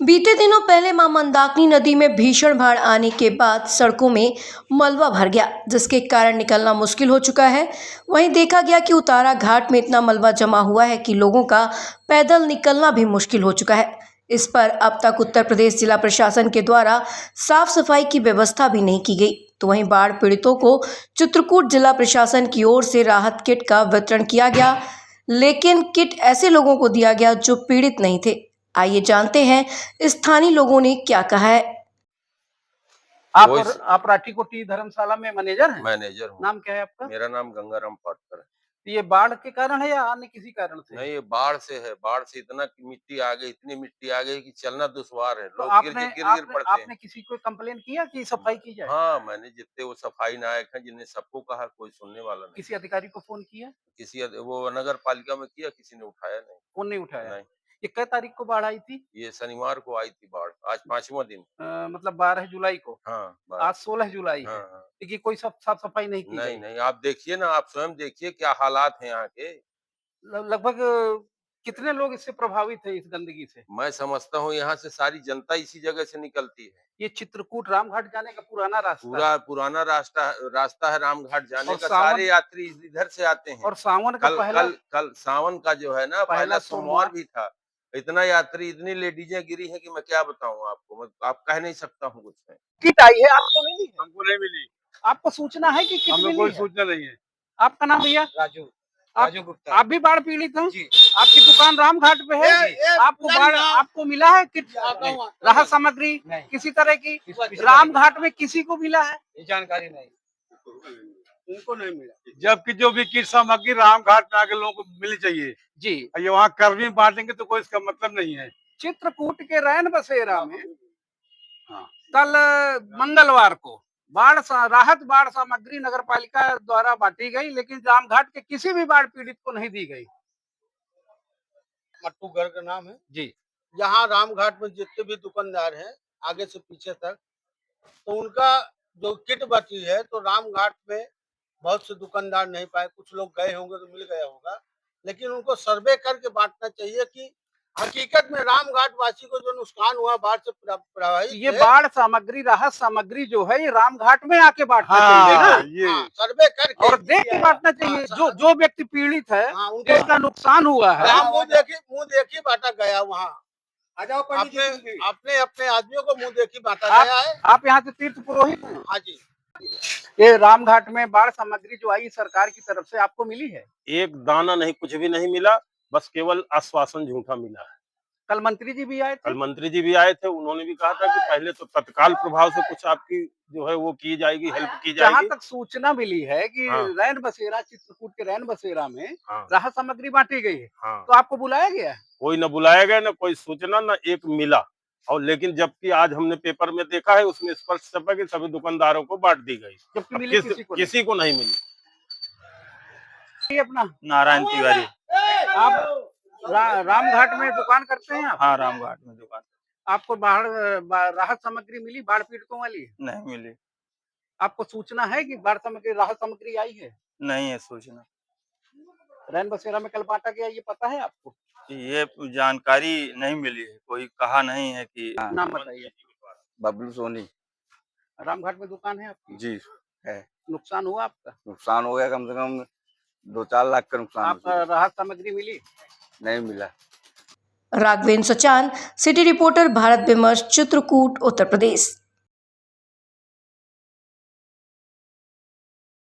बीते दिनों पहले मां मंदाकिनी नदी में भीषण बाढ़ आने के बाद सड़कों में मलबा भर गया, जिसके कारण निकलना मुश्किल हो चुका है। वहीं देखा गया कि उतारा घाट में इतना मलबा जमा हुआ है कि लोगों का पैदल निकलना भी मुश्किल हो चुका है। इस पर अब तक उत्तर प्रदेश जिला प्रशासन के द्वारा साफ सफाई की व्यवस्था भी नहीं की गई। तो वहीं बाढ़ पीड़ितों को चित्रकूट जिला प्रशासन की ओर से राहत किट का वितरण किया गया, लेकिन किट ऐसे लोगों को दिया गया जो पीड़ित नहीं थे। आइए जानते हैं स्थानीय लोगों ने क्या कहा है। आप राठीकोटी धर्मशाला में मैनेजर हैं? मैनेजर हूँ। नाम क्या है आपका? मेरा नाम गंगाराम पाटकर है। ये बाढ़ के कारण है या अन्य किसी कारण से? नहीं, ये बाढ़ से है। बाढ़ से इतना मिट्टी आ गई, इतनी मिट्टी आ गई कि चलना दुश्वार है। तो लोग गिर पड़ते हैं। आपने किसी को कंप्लेन किया कि सफाई की जाए? हाँ, मैंने जितने वो सफाई नायक हैं, जिन्हें सबको कहा, कोई सुनने वाला नहीं। किसी अधिकारी को फोन किया? वो नगर पालिका में किया, किसी ने उठाया नहीं। फोन नहीं उठाया? नहीं। ये कै तारीख को बाढ़ आई थी? ये शनिवार को आई थी बाढ़, आज 5वां दिन। मतलब 12 जुलाई को। हाँ, आज 16 जुलाई है। हाँ। देखिए कोई साफ सफाई नहीं की गई। नहीं, आप देखिए ना, आप स्वयं देखिए क्या हालात हैं यहाँ के। लगभग कितने लोग इससे प्रभावित है इस गंदगी से? मैं समझता हूँ यहाँ से सारी जनता इसी जगह से निकलती है। ये चित्रकूट रामघाट जाने का पुराना रास्ता पूरा पुराना रास्ता है रामघाट जाने का। सावन, सारे यात्री इधर से आते हैं। और सावन का कल सावन का जो है ना, पहला सोमवार भी था। इतना यात्री, इतनी लेडीजें गिरी हैं कि मैं क्या बताऊं आपको। आप कह नहीं सकता हूँ कुछ में। किट आई है, आपको मिली? हमको नहीं मिली। आपको सूचना है कि किट हमें कोई सूचना नहीं है। आपका नाम भैया? राजू गुप्ता। आप भी बाढ़ पीड़ित हैं? आपकी दुकान रामघाट पे है? आपको मिला है किट, राहत सामग्री किसी तरह की? रामघाट में किसी को मिला है? जानकारी नहीं, उनको नहीं मिला। जबकि जो भी किट सामग्री रामघाट में आके लोगों को मिलनी चाहिए जी। ये वहाँ कर्मी बांटेंगे तो कोई इसका मतलब नहीं है। चित्रकूट के रैन बसेरा में कल मंगलवार को राहत बाढ़ सामग्री नगर पालिका द्वारा बांटी गई, लेकिन रामघाट के किसी भी बाढ़ पीड़ित को नहीं दी गई। मट्टू घर का नाम है जी। यहाँ रामघाट में जितने भी दुकानदार हैं आगे से पीछे तक, तो उनका जो किट बची है, तो रामघाट में बहुत से दुकानदार नहीं पाए। कुछ लोग गए होंगे तो मिल गया होगा, लेकिन उनको सर्वे करके बांटना चाहिए कि हकीकत में रामघाट वासी को जो नुकसान हुआ बाढ़ से प्रभावित, ये बाढ़ सामग्री, राहत सामग्री जो है, ये रामघाट में आके बांटना चाहिए ना। ये सर्वे करके और देख के बांटना चाहिए। जो व्यक्ति पीड़ित है, जिसका नुकसान हुआ है, मुँह देखी बांटा गया। वहाँ अपने आदमियों को मुँह देखी बांटा गया है। आप यहाँ से तीर्थ पुरोहित हैं? हाँ जी। ये रामघाट में बाढ़ सामग्री जो आई सरकार की तरफ से, आपको मिली है? एक दाना नहीं, कुछ भी नहीं मिला, बस केवल आश्वासन झूठा मिला है। कल मंत्री जी भी आए थे? कल मंत्री जी भी आए थे, उन्होंने भी कहा था कि पहले तो तत्काल प्रभाव से कुछ आपकी जो है वो की जाएगी, हेल्प की जाएगी। जहाँ तक सूचना मिली है कि रैन बसेरा, चित्रकूट के रैन बसेरा में राहत सामग्री बांटी गई है। तो आपको बुलाया गया? कोई न बुलाया गया, न कोई सूचना, न एक मिला। और लेकिन जबकि आज हमने पेपर में देखा है, उसमें स्पष्ट छपा कि सभी दुकानदारों को बांट दी गई, जबकि किसी को नहीं मिली। अपना नारायण तिवारी। आप रामघाट में दुकान करते हैं आप? हाँ, रामघाट में दुकान। आपको राहत सामग्री मिली बाढ़ पीड़ितों वाली? नहीं मिली। आपको सूचना है कि बाढ़ सामग्री, राहत सामग्री आई है? नहीं है सूचना। रैन बसेरा में कल बांटा गया, ये पता है आपको? ये जानकारी नहीं मिली है, कोई कहा नहीं है कि। नाम बताइए। बबलू सोनी। रामघाट में दुकान है आपकी? जी है। नुकसान हुआ आपका? नुकसान हो गया, कम से कम 2-4 लाख का नुकसान। आपका राहत सामग्री मिली? नहीं मिला। राघवेंद्र सचान, सिटी रिपोर्टर, भारत विमर्श, चित्रकूट, उत्तर प्रदेश।